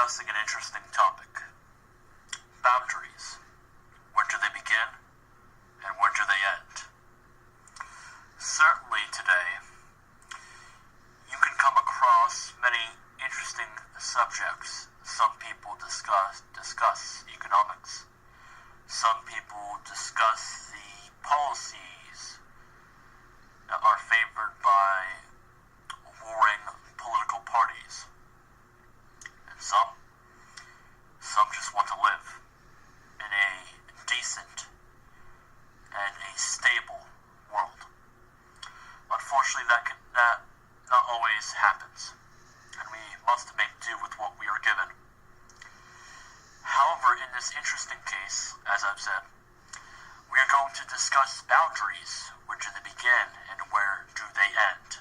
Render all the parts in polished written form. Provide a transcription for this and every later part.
discussing an interesting topic. Boundaries. Where do they begin and where do they end? Certainly today, you can come across many interesting subjects. Some people discuss economics. Some people discuss the policies that are favored by warring political parties. And some just want to live in a decent and a stable world. Unfortunately, that not always happens, and we must make do with what we are given. However, in this interesting case, as I've said, we are going to discuss boundaries. Where do they begin and where do they end?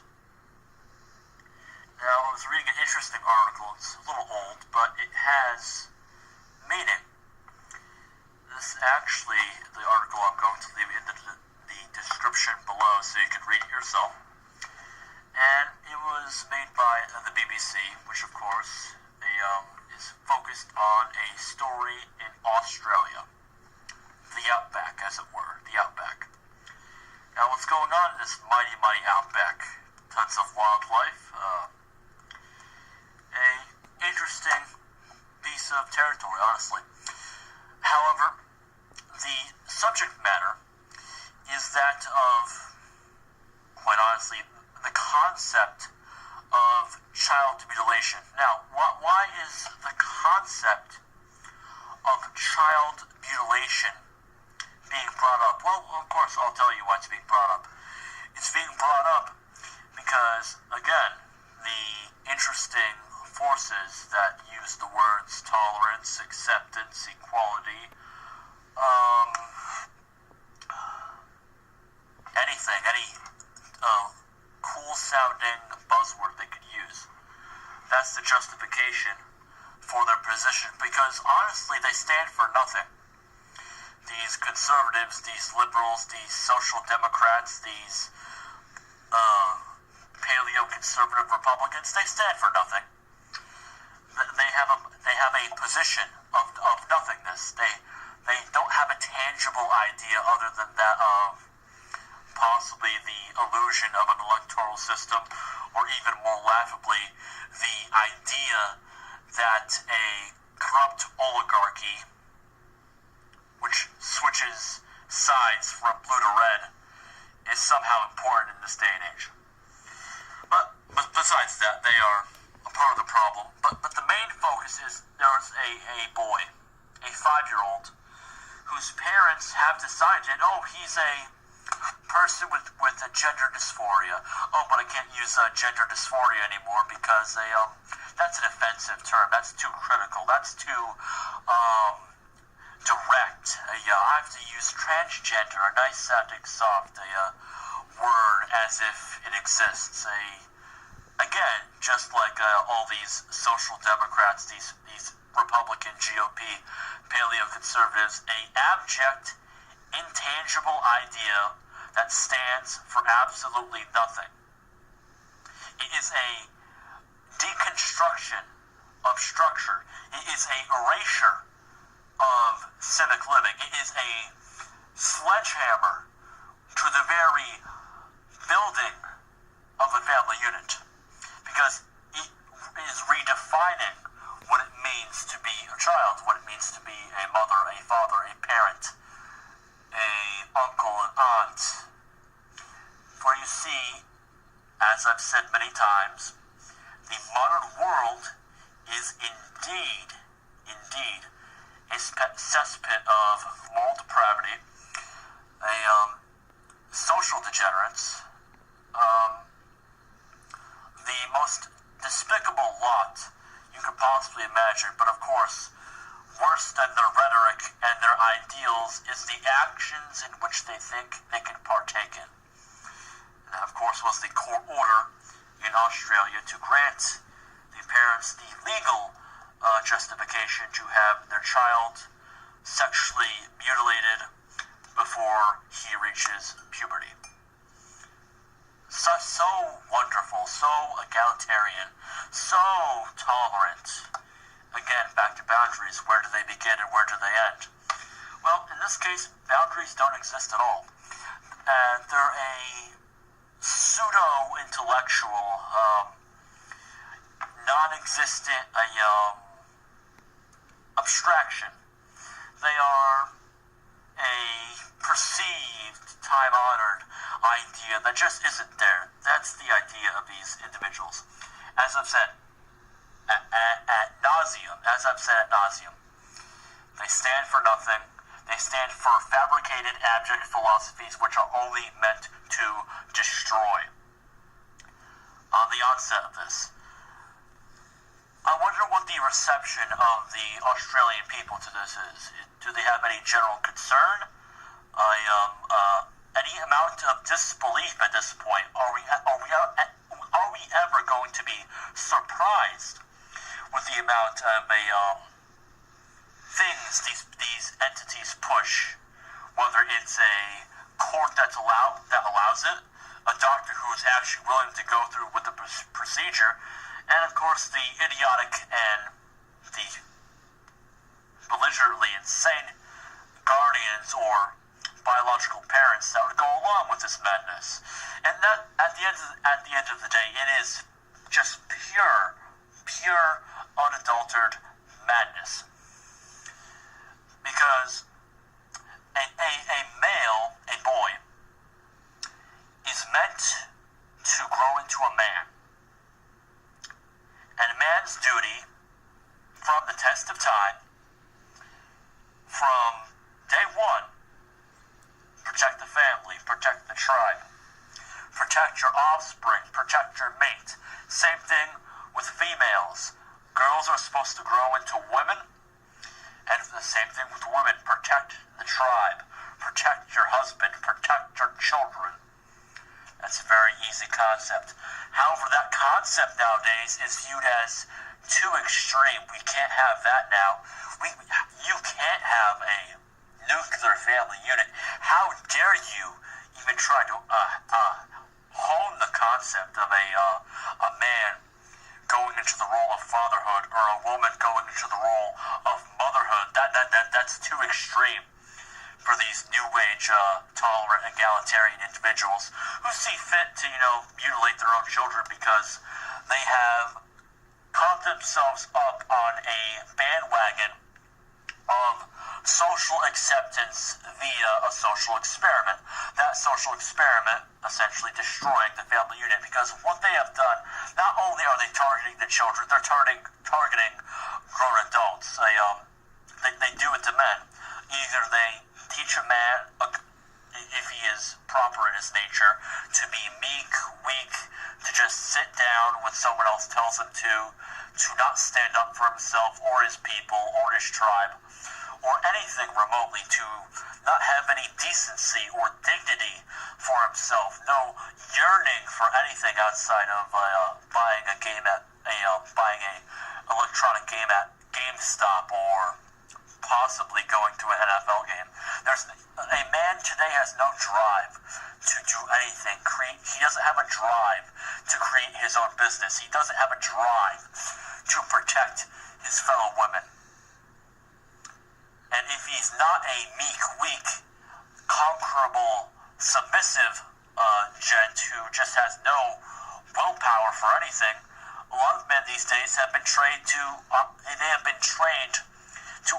Now, I was reading an interesting article. It's a little old, but it has meaning. This actually, the article I'm going to leave in the description below so you can read it yourself. And it was made by the BBC, which of course is focused on a story in Australia. The outback, as it were. The outback. Now, what's going on in this mighty, mighty outback? Tons of wildlife. A interesting piece of territory, honestly. However, the subject matter is that of, quite honestly, the concept of child mutilation. Now, why is the concept of child mutilation being brought up? Well, of course, I'll tell you why it's being brought up. It's being brought up because, again, the interesting forces that use the words tolerance, acceptance, equality, anything, any cool-sounding buzzword they could use. That's the justification for their position, because honestly, they stand for nothing. These conservatives, these liberals, these social democrats, these paleo-conservative Republicans, they stand for nothing. They have a position of nothingness. They don't have a tangible idea other than that of possibly the illusion of an electoral system, or even more laughably, the idea that a corrupt oligarchy, which switches sides from blue to red, is somehow important in this day and age. But besides that, they are a part of the problem. But the main focus is there's a boy, a 5-year-old, whose parents have decided, he's a person with a gender dysphoria. But I can't use gender dysphoria anymore because that's an offensive term. That's too critical. That's too direct. I have to use transgender, a nice sounding soft word as if it exists. Again, just like all these social democrats, these Republican GOP paleo-conservatives, a abject, intangible idea that stands for absolutely nothing. It is a deconstruction of structure. It is a erasure of civic living. It is a sledgehammer to the very building of a family unit, because it is redefining what it means to be a child, what it means to be a mother, a father, a parent, a uncle, an aunt. For you see, as I've said many times, the modern world is indeed a cesspit of moral depravity, social degenerates, the most despicable lot you could possibly imagine. But of course, worse than their rhetoric and their ideals is the actions in which they think they can partake in. And that, of course, was the court order in Australia to grant the parents the legal justification to have their child sexually mutilated before he reaches puberty. So wonderful, so egalitarian, so tolerant. Again, boundaries? Where do they begin and where do they end? Well, in this case, boundaries don't exist at all. And they're a pseudo-intellectual, non-existent, abstraction. They are a perceived, time-honored idea that just isn't there. That's the idea of these individuals. As I've said ad nauseum, they stand for nothing. They stand for fabricated, abject philosophies which are only meant to destroy. On the onset of this, I wonder what the reception of the Australian people to this is. Do they have any general concern? Any amount of disbelief at this point? Are we ever going to be surprised with the amount of things these entities push? Whether it's a court that allows it, a doctor who is actually willing to go through with the procedure, and of course the idiotic and the belligerently insane guardians or biological parents that would go along with this madness. And that, at the end of the day, it is just pure, unadulterated madness. Because a male, a boy, is meant to grow into a man. And a man's duty, from the test of time, from day one, protect the family, protect the tribe, protect your offspring, protect your mate. Same thing with females. Girls are supposed to grow into women, and the same thing with women. Protect the tribe, protect your husband, protect your children. That's a very easy concept. However, that concept nowadays is viewed as too extreme. We can't have that now. You can't have a nuclear family unit. How dare you even try to hone the concept of a man going into the role of fatherhood or a woman going into the role of motherhood? That's too extreme for these new age tolerant egalitarian individuals who see fit to mutilate their own children because they have caught themselves up on a bandwagon of social acceptance via a social experiment. That social experiment essentially destroying the family unit, because what they have done, not only are they targeting the children, they're targeting grown adults. They do it to men. Either they teach a man, if he is proper in his nature, to be meek, weak, to just sit down when someone else tells him to not stand up for himself or his people or his tribe, or anything remotely, to not have any decency or dignity for himself, no yearning for anything outside of buying a electronic game at GameStop or possibly going to an NFL game. A man today has no drive to do anything. He doesn't have a drive to create his own business. He doesn't have a drive to protect his fellow women. And if he's not a meek, weak, conquerable, submissive gent who just has no willpower for anything, a lot of men these days have been trained to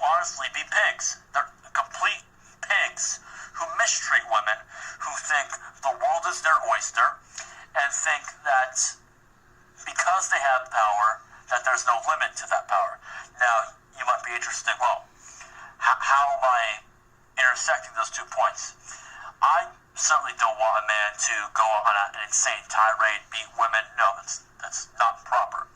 honestly be pigs. They're complete pigs who mistreat women, who think the world is their oyster, and think that because they have power, that there's no limit to that power. Now, you might be interested, well, how am I intersecting those 2 points? I certainly don't want a man to go on an insane tirade, beat women. No, that's not proper.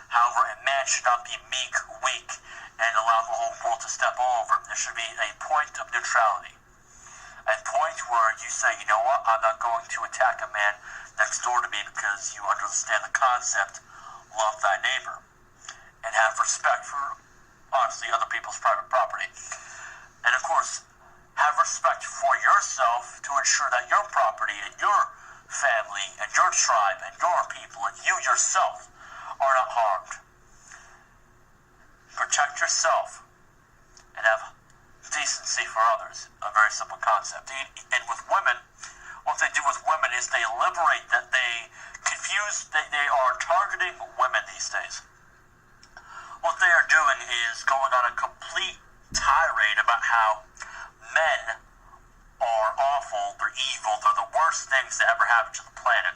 However, a man should not be meek, weak, and allow the whole world to step all over him. There should be a point of neutrality. A point where you say, you know what, I'm not going to attack a man next door to me because you understand the concept, love thy neighbor, and have respect for, honestly, other people's private property. And of course, have respect for yourself to ensure that your property and your family and your tribe and your people and you yourself are not harmed. protect yourself and have decency for others. A very simple concept. And with women, what they do with women is they liberate that they confuse, they are targeting women these days. What they are doing is going on a complete tirade about how men are awful, they're evil, they're the worst things that ever happened to the planet.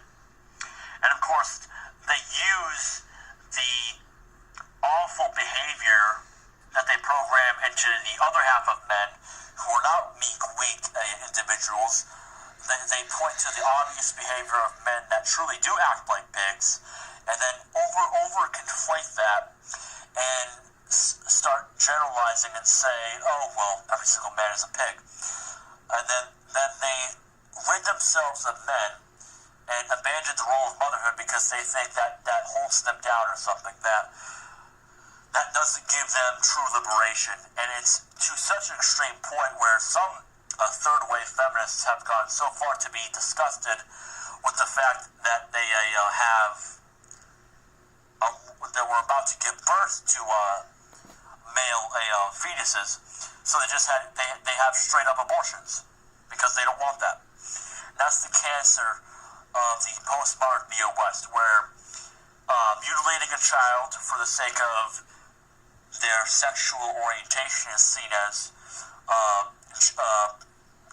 And of course, they use the awful behavior that they program into the other half of men who are not meek, weak individuals. They point to the obvious behavior of men that truly do act like pigs, and then over conflate that and start generalizing and say, oh, well, every single man is a pig. And then they rid themselves of men and abandon the role of motherhood because they think that holds them down or something, that doesn't give them true liberation. And it's to such an extreme point where some third-wave feminists have gone so far to be disgusted with the fact that they that we're about to give birth to male fetuses, so they have straight-up abortions because they don't want that. That's the cancer of the postmodern neo-West, where mutilating a child for the sake of their sexual orientation is seen as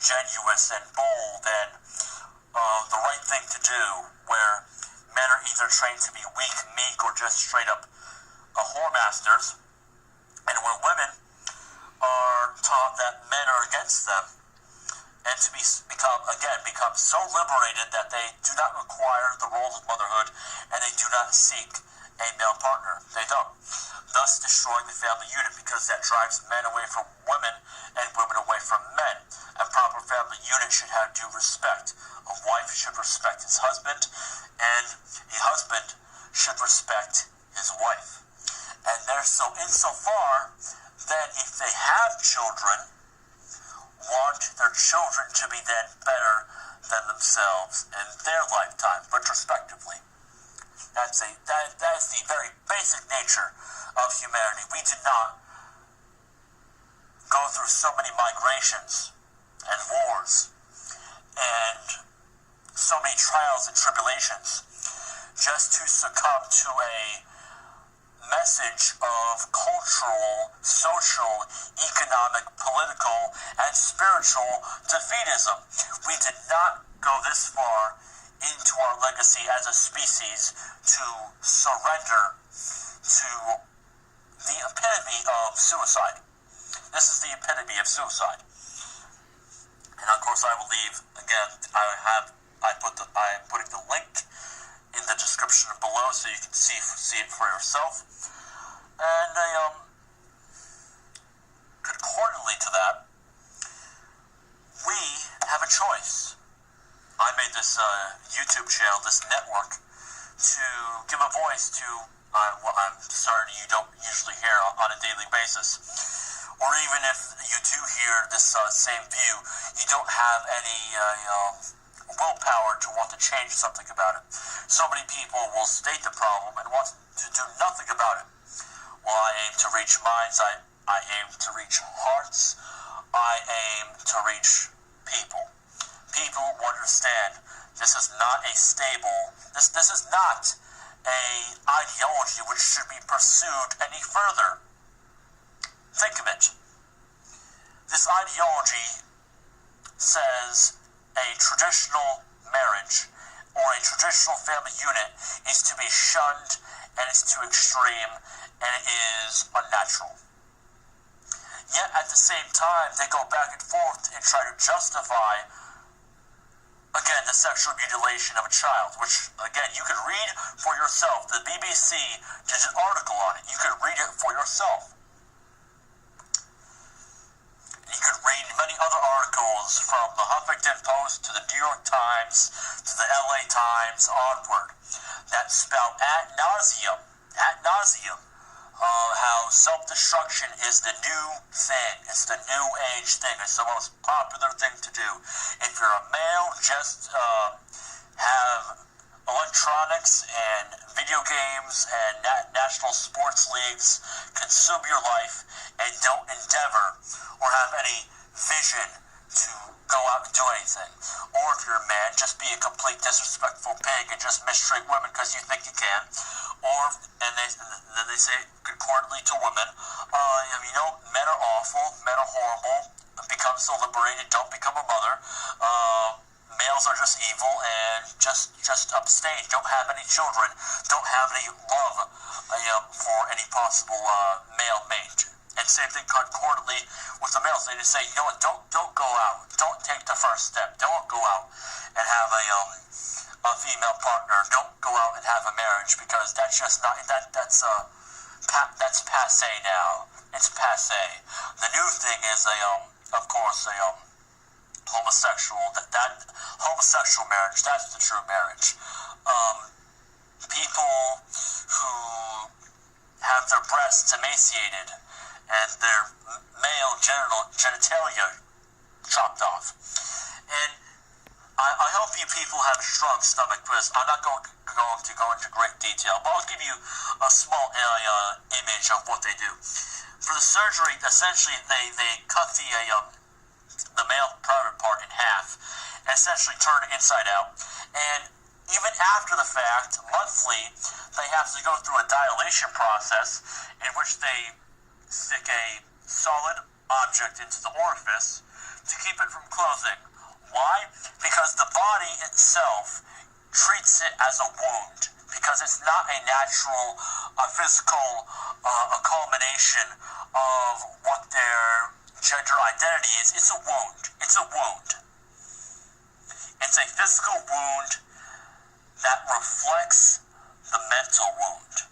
genuous and bold and the right thing to do, where men are either trained to be weak, meek, or just straight up whoremasters, and where women are taught that men are against them, and to become so liberated that they do not require the role of motherhood, and they do not seek a male partner. They don't. Thus destroying the family unit, because that drives men away from women and women away from men. A proper family unit should have due respect. A wife should respect his husband, and a husband should respect his wife. And they're so insofar that if they have children, want their children to be then better than themselves in their lifetime, retrospectively. That is the very basic nature of humanity. We did not go through so many migrations and wars and so many trials and tribulations just to succumb to a message of cultural, social, economic, political, and spiritual defeatism. We did not go this far into our legacy as a species to surrender to the epitome of suicide. This is the epitome of suicide. And of course I will leave, again, I'm putting the link in the description below so you can see it for yourself. And concordantly to that, we have a choice. I made this YouTube channel, this network, to give a voice to what I'm certain you don't usually hear on a daily basis. Or even if you do hear this same view, you don't have any willpower to want to change something about it. So many people will state the problem and want to do nothing about it. Well, I aim to reach minds, I aim to reach hearts, I aim to reach people. People will understand this is not a stable, this is not a ideology which should be pursued any further. Think of it. This ideology says a traditional marriage or a traditional family unit is to be shunned and it's too extreme and it is unnatural. Yet at the same time, they go back and forth and try to justify, again, the sexual mutilation of a child, which, again, you could read for yourself. The BBC did an article on it. You could read it for yourself. You could read many other articles from the Huffington Post to the New York Times to the LA Times onward that spout ad nauseum, how self-destruction is the new thing. It's the new age thing. It's the most popular thing to do. If you're a male, just have electronics and video games and national sports leagues consume your life and don't endeavor or have any vision to go out and do anything. Or if you're a man, just be a complete disrespectful pig and just mistreat women because you think you can. Or, and then they say concordantly to women, men are awful, men are horrible, become so liberated, don't become a mother. Males are just evil and just abstain. Don't have any children. Don't have any love for any possible male mate. And same thing concordantly with the males. They just say, don't go out. Don't take the first step. Don't go out and have a female partner. Don't go out and have a marriage because that's just not that's passé now. It's passé. The new thing is of course homosexual. That homosexual marriage. That's the true marriage. People who have their breasts emaciated and their male genitalia chopped off. And I hope you people have a strong stomach because I'm not going to go into great detail, but I'll give you a small image of what they do. For the surgery, essentially they cut the male private part in half and essentially turn it inside out. And even after the fact, monthly, they have to go through a dilation process in which they stick a solid object into the orifice to keep it from closing. Why? Because the body itself treats it as a wound, because it's not a natural physical culmination of what their gender identity is. It's a wound. It's a wound. It's a physical wound that reflects the mental wound.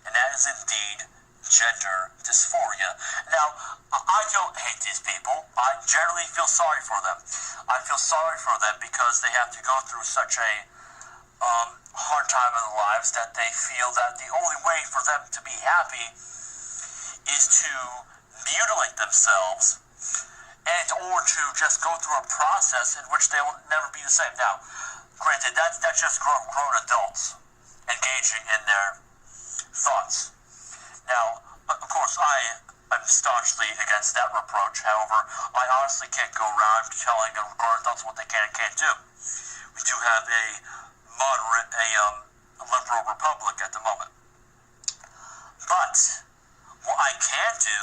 And that is indeed gender dysphoria. Now, I don't hate these people. I generally feel sorry for them. I feel sorry for them because they have to go through such a hard time in their lives that they feel that the only way for them to be happy is to mutilate themselves and or to just go through a process in which they will never be the same. Now, granted, that's just grown adults engaging in their thoughts. Now, of course, I'm staunchly against that reproach. However, I honestly can't go around telling grown adults what they can and can't do. We do have a moderate, liberal republic at the moment. But what I can do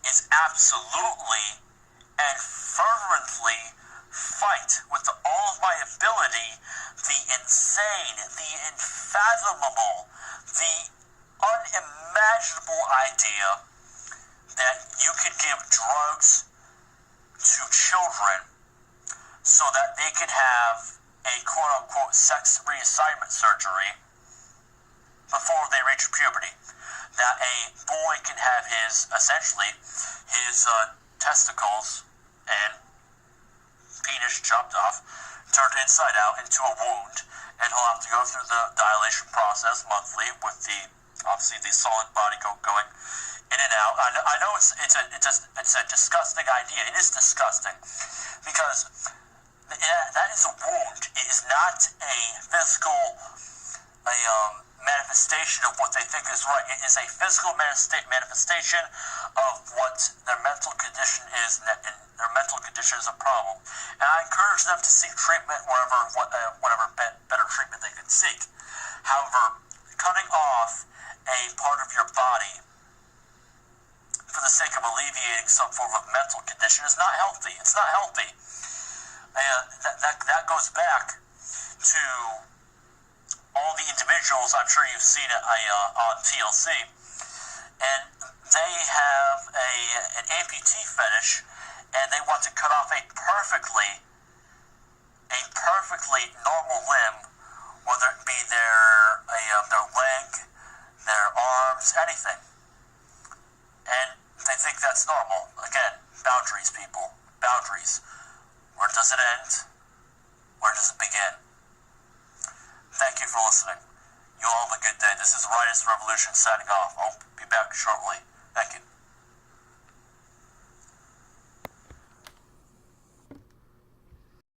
is absolutely and fervently fight with all of my ability the insane, the unfathomable, the unimaginable idea that you could give drugs to children so that they can have a quote-unquote sex reassignment surgery before they reach puberty. That a boy can have his testicles and penis chopped off, turned inside out into a wound, and he'll have to go through the dilation process monthly with the solid body going in and out. I know it's a disgusting idea. It is disgusting because that is a wound. It is not a physical manifestation of what they think is right. It is a physical manifestation of what their mental condition is, and their mental condition is a problem. And I encourage them to seek treatment whatever better treatment they can seek. However, cutting off a part of your body for the sake of alleviating some form of mental condition is not healthy. It's not healthy. That goes back to all the individuals, I'm sure you've seen it on TLC, and they have an amputee fetish, and they want to cut off a perfectly normal limb, whether it be their leg, their arms, anything, and they think that's normal. Again, boundaries, people, boundaries. Where does it end? Where does it begin? Thank you for listening. You all have a good day. This is Riotous Revolution signing off. I'll be back shortly. Thank you.